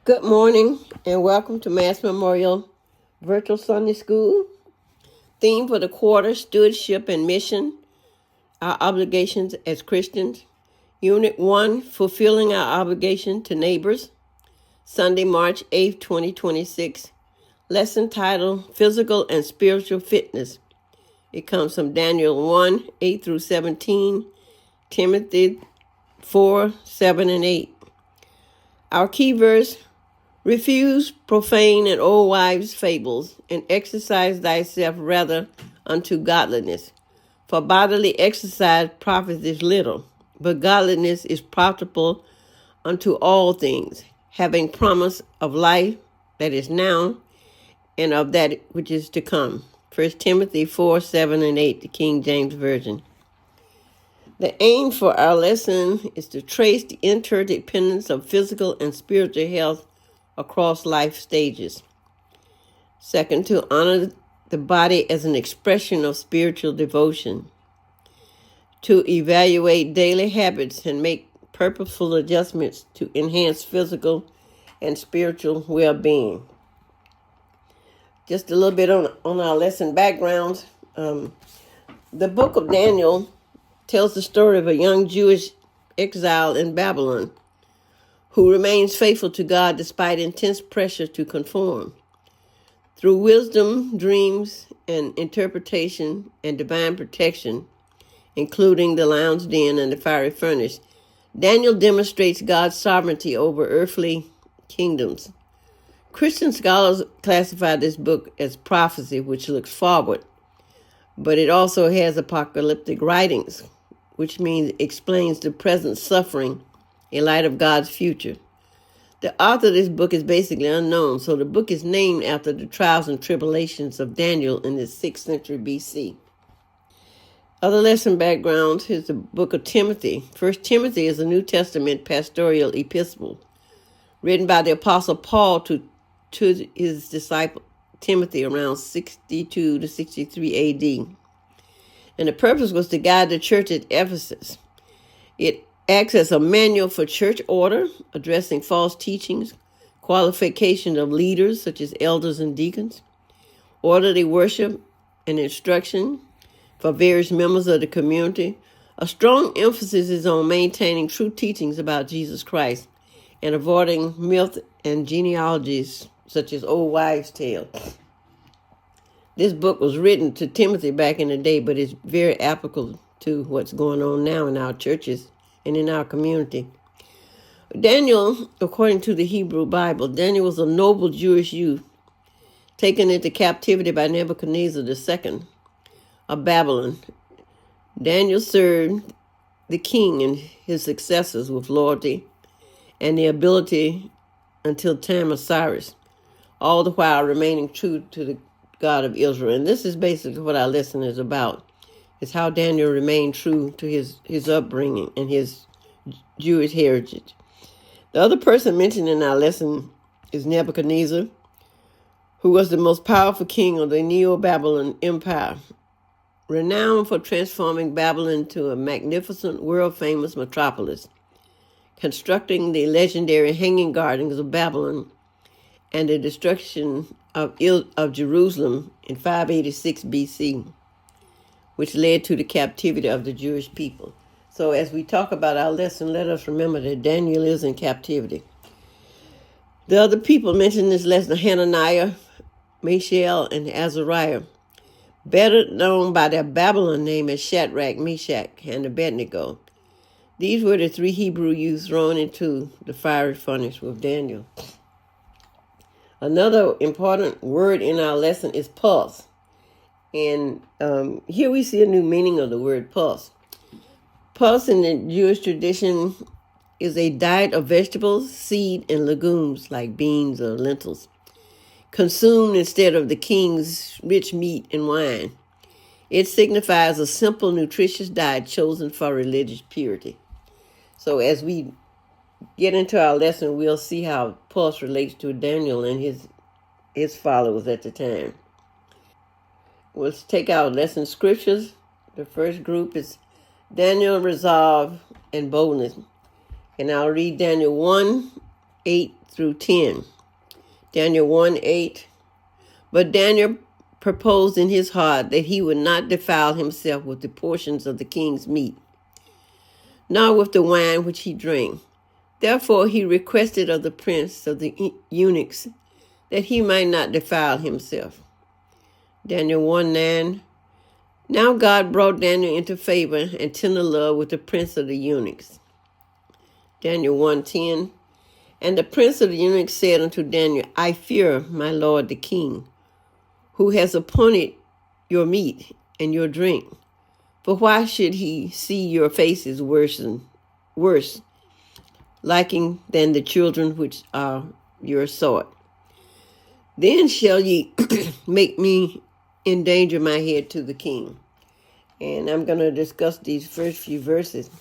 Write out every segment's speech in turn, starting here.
Good morning and welcome to Mass Memorial Virtual Sunday School. Theme for the quarter, Stewardship and Mission, Our Obligations as Christians. Unit 1, Fulfilling Our Obligation to Neighbors. Sunday, March 8th, 2026. Lesson title, Physical and Spiritual Fitness. It comes from Daniel 1, 8 through 17, Timothy 4, 7 and 8. Our key verse, refuse profane and old wives' fables, and exercise thyself rather unto godliness. For bodily exercise profiteth little, but godliness is profitable unto all things, having promise of life that is now and of that which is to come. 1 Timothy 4, 7 and 8, the King James Version. The aim for our lesson is to trace the interdependence of physical and spiritual health across life stages. Second, to honor the body as an expression of spiritual devotion. To evaluate daily habits and make purposeful adjustments to enhance physical and spiritual well-being. Just a little bit on our lesson background. The book of Daniel tells the story of a young Jewish exile in Babylon who remains faithful to God despite intense pressure to conform. Through wisdom, dreams, and interpretation and divine protection, including the lion's den and the fiery furnace, Daniel demonstrates God's sovereignty over earthly kingdoms. Christian scholars classify this book as prophecy, which looks forward, but it also has apocalyptic writings, which means explains the present suffering in light of God's future. The author of this book is basically unknown, so the book is named after the trials and tribulations of Daniel in the 6th century BC. Other lesson backgrounds is the book of Timothy. 1 Timothy is a New Testament pastoral epistle written by the Apostle Paul to his disciple Timothy around 62 to 63 AD. And the purpose was to guide the church at Ephesus. It acts as a manual for church order, addressing false teachings, qualification of leaders such as elders and deacons, orderly worship and instruction for various members of the community. A strong emphasis is on maintaining true teachings about Jesus Christ and avoiding myth and genealogies such as old wives' tales. This book was written to Timothy back in the day, but it's very applicable to what's going on now in our churches and in our community. Daniel, according to the Hebrew Bible, Daniel was a noble Jewish youth taken into captivity by Nebuchadnezzar II of Babylon. Daniel served the king and his successors with loyalty and the ability until time of Cyrus, all the while remaining true to the God of Israel. And this is basically what our lesson is about. It's how Daniel remained true to his upbringing and his Jewish heritage. The other person mentioned in our lesson is Nebuchadnezzar, who was the most powerful king of the Neo-Babylon Empire, renowned for transforming Babylon into a magnificent, world-famous metropolis, constructing the legendary Hanging Gardens of Babylon, and the destruction of Jerusalem in 586 BC, which led to the captivity of the Jewish people. So as we talk about our lesson, let us remember that Daniel is in captivity. The other people mentioned in this lesson are Hananiah, Mishael, and Azariah, better known by their Babylon name as Shadrach, Meshach, and Abednego. These were the 3 Hebrew youths thrown into the fiery furnace with Daniel. Another important word in our lesson is pulse. And here we see a new meaning of the word pulse. Pulse in the Jewish tradition is a diet of vegetables, seed, and legumes like beans or lentils, consumed instead of the king's rich meat and wine. It signifies a simple, nutritious diet chosen for religious purity. So as we get into our lesson, we'll see how pulse relates to Daniel and his followers at the time. Let's take our lesson scriptures. The first group is Daniel, resolve, and boldness. And I'll read Daniel 1, 8 through 10. Daniel 1:8. But Daniel proposed in his heart that he would not defile himself with the portions of the king's meat, nor with the wine which he drank. Therefore he requested of the prince of the eunuchs that he might not defile himself. Daniel 1:9. Now God brought Daniel into favor and tender love with the prince of the eunuchs. Daniel 1:10. And the prince of the eunuchs said unto Daniel, I fear my lord the king, who has appointed your meat and your drink. For why should he see your faces worse, liking than the children which are your sort? Then shall ye make me endanger my head to the king. And I'm going to discuss these first few verses.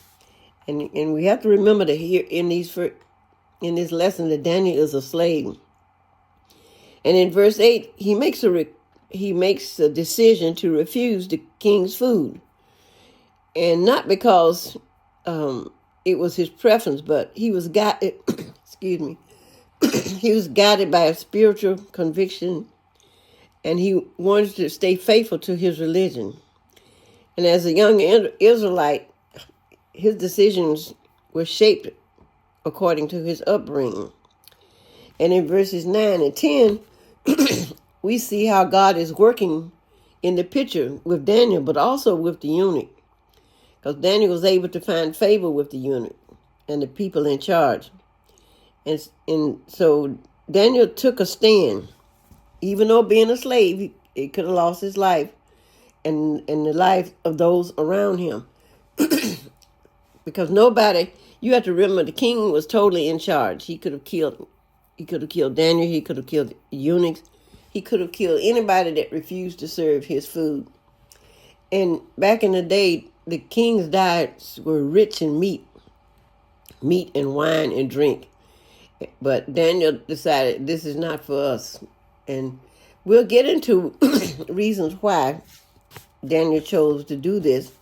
And we have to remember that here in this lesson that Daniel is a slave. And in verse 8, he makes a decision to refuse the king's food. And not because it was his preference, but he was guided, excuse me, he was guided by a spiritual conviction, and he wanted to stay faithful to his religion. And as a young Israelite, his decisions were shaped according to his upbringing. And in verses 9 and 10, we see how God is working in the picture with Daniel, but also with the eunuch. Because Daniel was able to find favor with the eunuch and the people in charge. And so Daniel took a stand. Even though being a slave, he could have lost his life and the life of those around him. Because you have to remember, the king was totally in charge. He could have killed Daniel, he could have killed the eunuchs, he could have killed anybody that refused to serve his food. And back in the day, the king's diets were rich in meat and wine and drink. But Daniel decided this is not for us. And we'll get into reasons why Daniel chose to do this,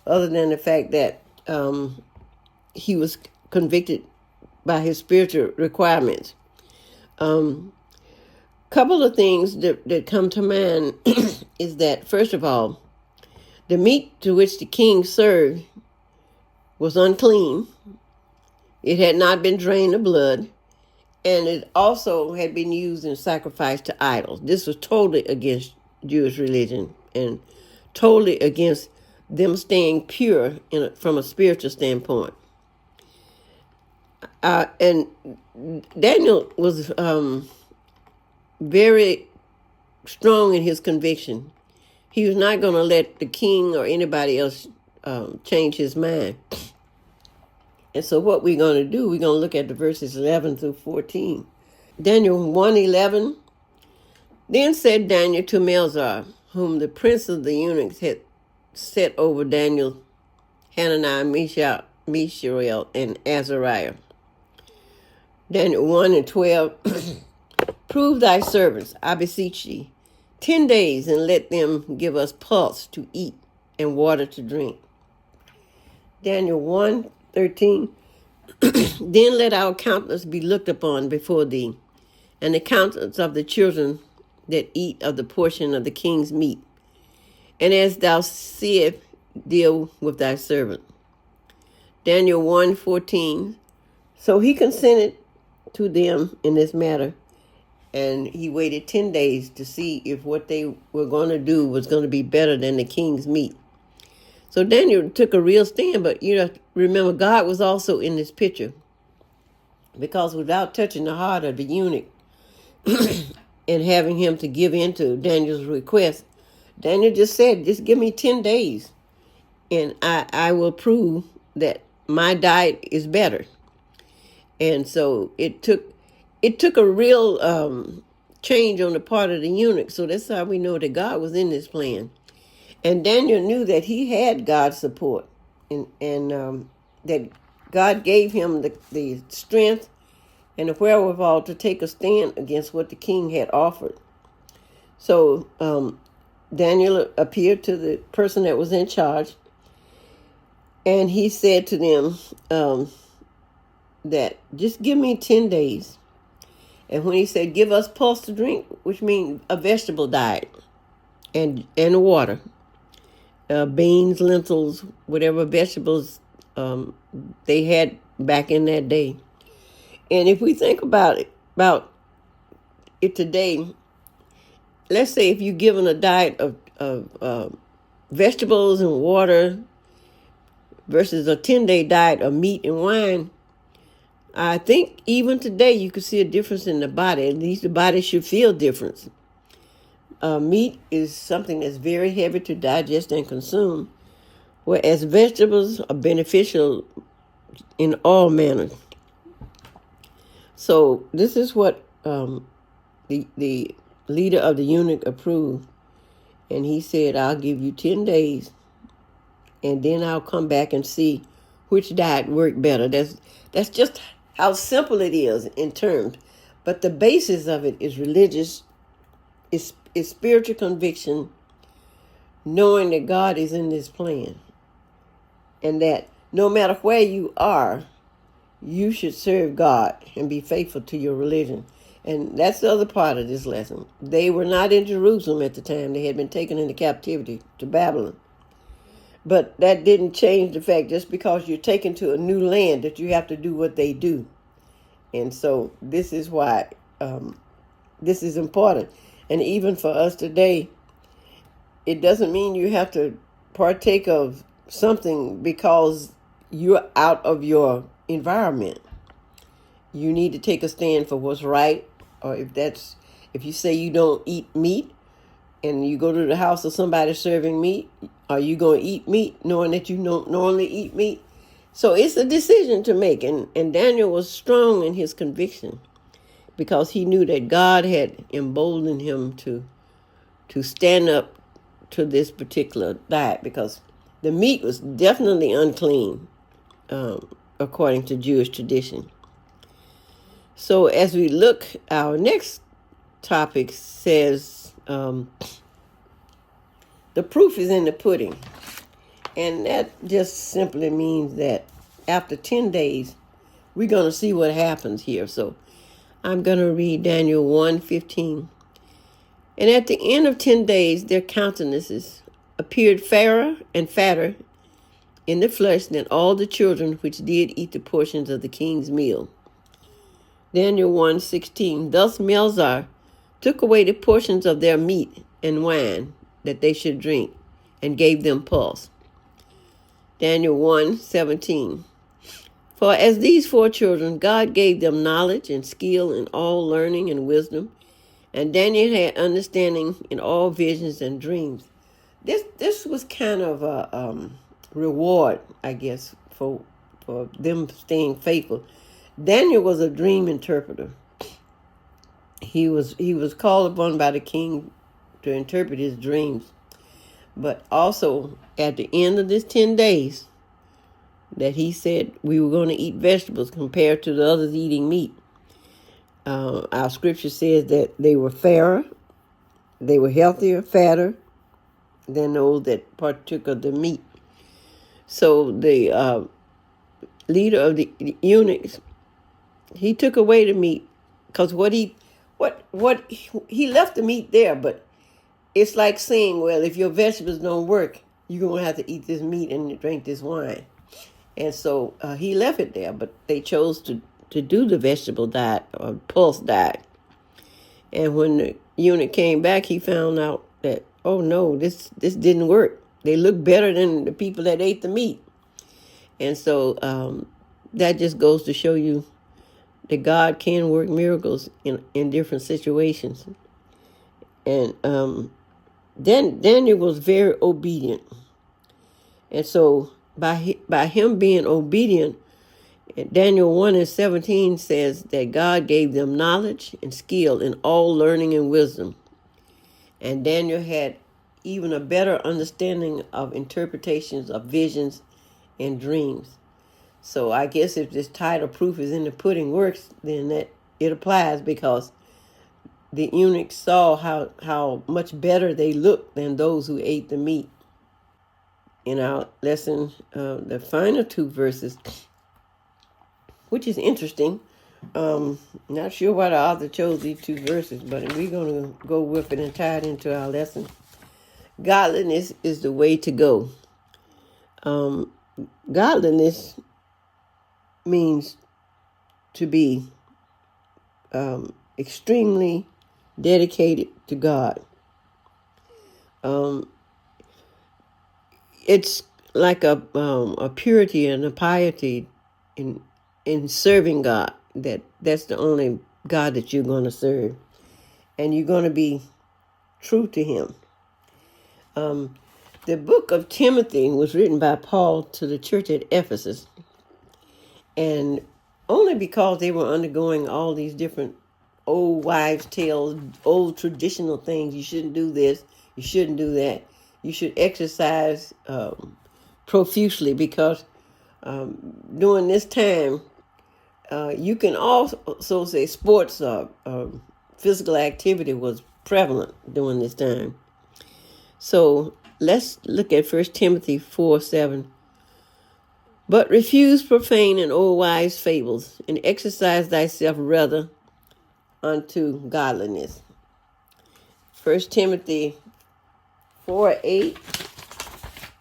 other than the fact that he was convicted by his spiritual requirements. Couple of things that come to mind is that, first of all, the meat to which the king served was unclean. It had not been drained of blood, and it also had been used in sacrifice to idols. This was totally against Jewish religion and totally against them staying pure from a spiritual standpoint. And Daniel was very strong in his conviction. He was not going to let the king or anybody else change his mind. And so what we're going to do, we're going to look at the verses 11 through 14. Daniel 1:11. Then said Daniel to Melzar, whom the prince of the eunuchs had set over Daniel, Hananiah, Mishael, and Azariah. Daniel 1:12. Prove thy servants, I beseech thee, 10 days, and let them give us pulse to eat and water to drink. Daniel 1:13. Then let our countenance be looked upon before thee, and the countenance of the children that eat of the portion of the king's meat. And as thou seest, deal with thy servant. Daniel 1:14. So he consented to them in this matter, and he waited 10 days to see if what they were going to do was going to be better than the king's meat. So Daniel took a real stand, but you know, remember, God was also in this picture, because without touching the heart of the eunuch and having him to give in to Daniel's request, Daniel just said, just give me 10 days and I will prove that my diet is better. And so it took a real change on the part of the eunuch. So that's how we know that God was in this plan. And Daniel knew that he had God's support, and that God gave him the strength and the wherewithal to take a stand against what the king had offered. So Daniel appeared to the person that was in charge, and he said to them, that just give me 10 days. And when he said, give us pulse to drink, which means a vegetable diet and water, beans, lentils, whatever vegetables they had back in that day. And if we think about it today, let's say if you're given a diet of vegetables and water versus a 10-day diet of meat and wine, I think even today you could see a difference in the body. At least the body should feel difference. Meat is something that's very heavy to digest and consume, whereas vegetables are beneficial in all manners. So this is what the leader of the eunuch approved. And he said, I'll give you 10 days, and then I'll come back and see which diet worked better. That's just how simple it is in terms. But the basis of it is religious, is spiritual conviction, knowing that God is in this plan. And that no matter where you are, you should serve God and be faithful to your religion. And that's the other part of this lesson. They were not in Jerusalem at the time. They had been taken into captivity to Babylon. But that didn't change the fact just because you're taken to a new land that you have to do what they do. And so this is why this is important. And even for us today, it doesn't mean you have to partake of something because you're out of your environment. You need to take a stand for what's right. Or if you say you don't eat meat and you go to the house of somebody serving meat, are you going to eat meat knowing that you don't normally eat meat? So it's a decision to make. And Daniel was strong in his conviction because he knew that God had emboldened him to stand up to this particular diet, because the meat was definitely unclean according to Jewish tradition. So as we look, our next topic says the proof is in the pudding. And that just simply means that after 10 days, we're going to see what happens here. So I'm going to read Daniel 1:15. And at the end of 10 days, their countenances appeared fairer and fatter in the flesh than all the children which did eat the portions of the king's meal. Daniel 1:16. Thus Melzar took away the portions of their meat and wine that they should drink, and gave them pulse. Daniel 1:17. For as these 4 children, God gave them knowledge and skill in all learning and wisdom, and Daniel had understanding in all visions and dreams. This was kind of a reward, I guess, for them staying faithful. Daniel was a dream interpreter. He was called upon by the king to interpret his dreams. But also at the end of this 10 days that he said we were going to eat vegetables compared to the others eating meat. Our scripture says that they were fairer, they were healthier, fatter than those that partook of the meat. So the leader of the eunuchs, he took away the meat because he left the meat there, but it's like saying, well, if your vegetables don't work, you're going to have to eat this meat and drink this wine. And so he left it there, but they chose to do the vegetable diet or pulse diet. And when the eunuch came back, he found out that, oh no, this didn't work. They look better than the people that ate the meat. And so that just goes to show you that God can work miracles in different situations. And then Daniel was very obedient. And so by him being obedient, Daniel 1:17 says that God gave them knowledge and skill in all learning and wisdom. And Daniel had even a better understanding of interpretations of visions and dreams. So I guess if this title proof is in the pudding works, then that it applies, because the eunuchs saw how much better they looked than those who ate the meat. In our lesson, the final 2 verses which is interesting. Not sure why the author chose these two verses, but we're going to go with it and tie it into our lesson. Godliness is the way to go. Godliness means to be extremely dedicated to God. It's like a purity and a piety in serving God. That's the only God that you're going to serve, and you're going to be true to Him. The book of Timothy was written by Paul to the church at Ephesus, and only because they were undergoing all these different old wives' tales, old traditional things. You shouldn't do this. You shouldn't do that. You should exercise profusely, because during this time, you can also say sports physical activity was prevalent during this time. So let's look at 1 Timothy 4:7. But refuse profane and old wives' fables, and exercise thyself rather unto godliness. 1 Timothy 4:8.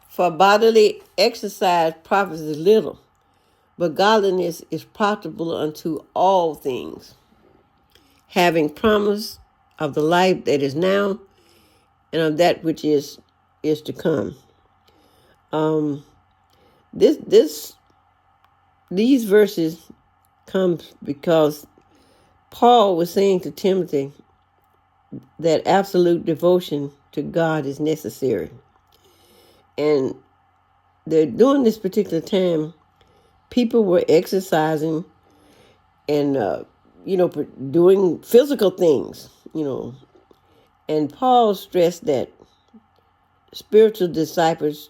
For bodily exercise profits little, but godliness is profitable unto all things, having promise of the life that is now and of that which is to come. These verses come because Paul was saying to Timothy that absolute devotion to God is necessary. And during this particular time, people were exercising and, doing physical things, And Paul stressed that spiritual disciples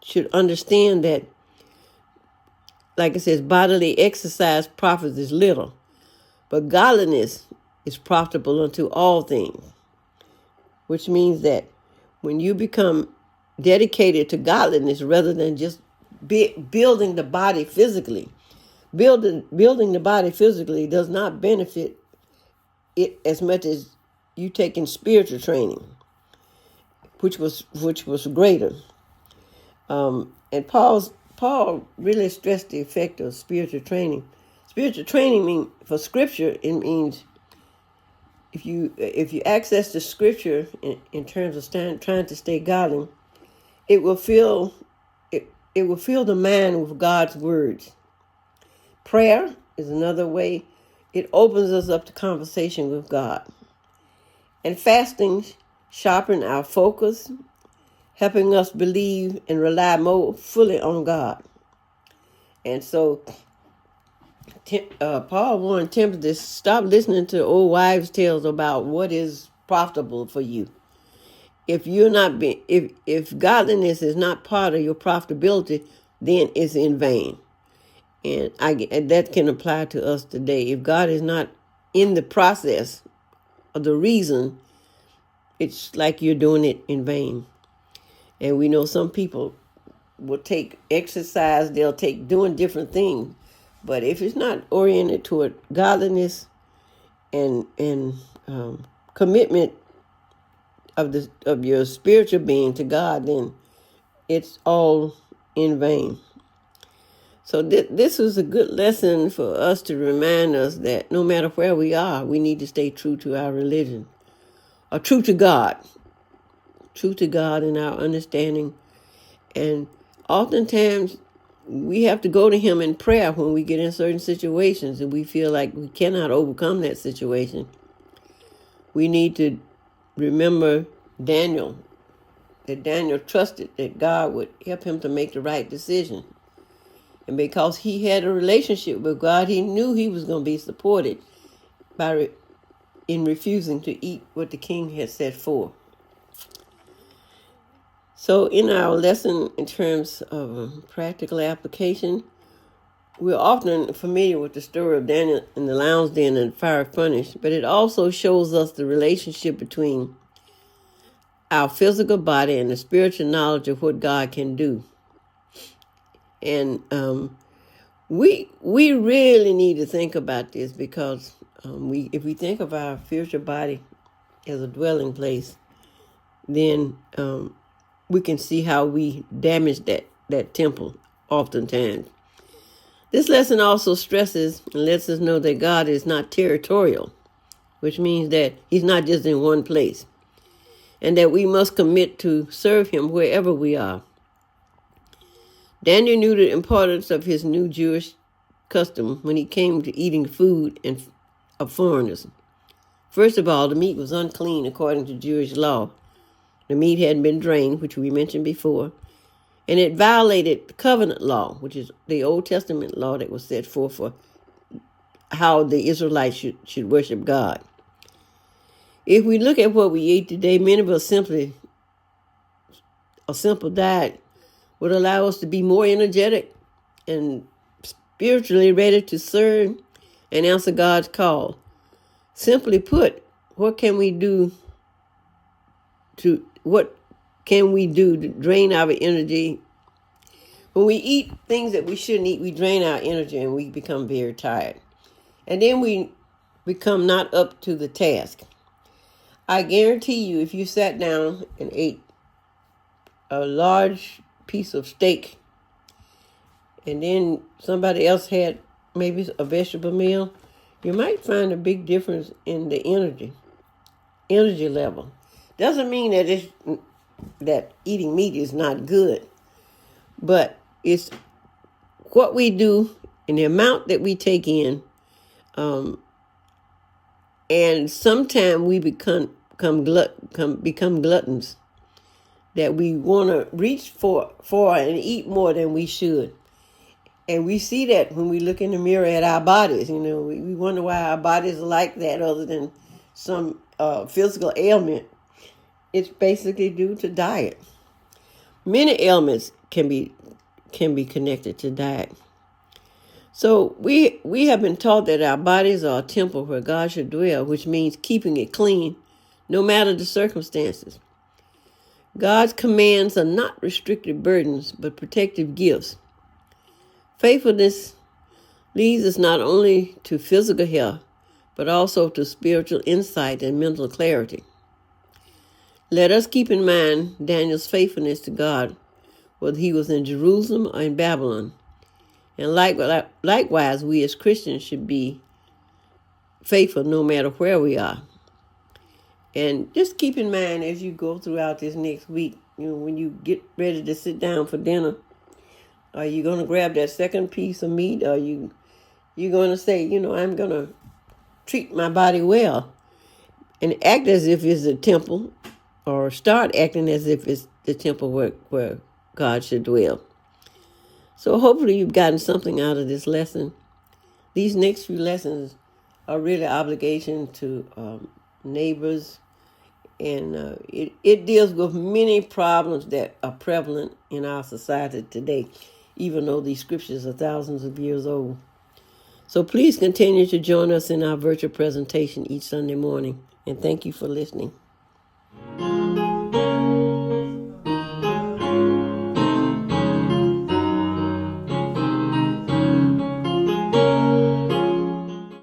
should understand that, like it says, bodily exercise profits is little, but godliness is profitable unto all things, which means that when you become dedicated to godliness rather than just building the body physically, building the body physically does not benefit it as much as you taking spiritual training, which was greater. And Paul really stressed the effect of spiritual training. Spiritual training for Scripture, it means if you access the Scripture in terms of trying to stay godly, it will fill the mind with God's words. Prayer is another way. It opens us up to conversation with God. And fasting sharpens our focus, helping us believe and rely more fully on God. And so Paul warned Timothy to stop listening to old wives' tales about what is profitable for you. If godliness is not part of your profitability, then it's in vain. And that can apply to us today. If God is not in the process of the reason, it's like you're doing it in vain. And we know some people will take exercise, they'll take doing different things. But if it's not oriented toward godliness and commitment of your spiritual being to God, then it's all in vain. So this was a good lesson for us to remind us that no matter where we are, we need to stay true to our religion, or true to God in our understanding. And oftentimes we have to go to Him in prayer when we get in certain situations and we feel like we cannot overcome that situation. We need to remember Daniel, that Daniel trusted that God would help him to make the right decision. And because he had a relationship with God, he knew he was going to be supported in refusing to eat what the king had set forth. So in our lesson, in terms of practical application, we're often familiar with the story of Daniel in the lion's den and the fire furnace, but it also shows us the relationship between our physical body and the spiritual knowledge of what God can do. And We really need to think about this because if we think of our spiritual body as a dwelling place, then we can see how we damage that temple oftentimes. This lesson also stresses and lets us know that God is not territorial, which means that he's not just in one place, and that we must commit to serve him wherever we are. Daniel knew the importance of his new Jewish custom when he came to eating food of foreigners. First of all, the meat was unclean according to Jewish law. The meat hadn't been drained, which we mentioned before, and it violated the covenant law, which is the Old Testament law that was set forth for how the Israelites should worship God. If we look at what we eat today, many of us a simple diet would allow us to be more energetic and spiritually ready to serve and answer God's call. Simply put, what can we do to drain our energy? When we eat things that we shouldn't eat, we drain our energy and we become very tired. And then we become not up to the task. I guarantee you, if you sat down and ate a large piece of steak, and then somebody else had maybe a vegetable meal, you might find a big difference in the energy level. Doesn't mean that eating meat is not good, but it's what we do and the amount that we take in, and sometimes we become gluttons, that we want to reach for and eat more than we should. And we see that when we look in the mirror at our bodies. We wonder why our bodies are like that other than some physical ailment. It's basically due to diet. Many ailments can be connected to diet. So we have been taught that our bodies are a temple where God should dwell, which means keeping it clean no matter the circumstances. God's commands are not restricted burdens, but protective gifts. Faithfulness leads us not only to physical health, but also to spiritual insight and mental clarity. Let us keep in mind Daniel's faithfulness to God, whether he was in Jerusalem or in Babylon. And likewise, we as Christians should be faithful no matter where we are. And just keep in mind as you go throughout this next week, when you get ready to sit down for dinner, are you going to grab that second piece of meat? Or you going to say, I'm going to treat my body well and act as if it's a temple, or start acting as if it's the temple where God should dwell? So hopefully you've gotten something out of this lesson. These next few lessons are really obligation to neighbors, and it deals with many problems that are prevalent in our society today, even though these scriptures are thousands of years old. So please continue to join us in our virtual presentation each Sunday morning, and thank you for listening.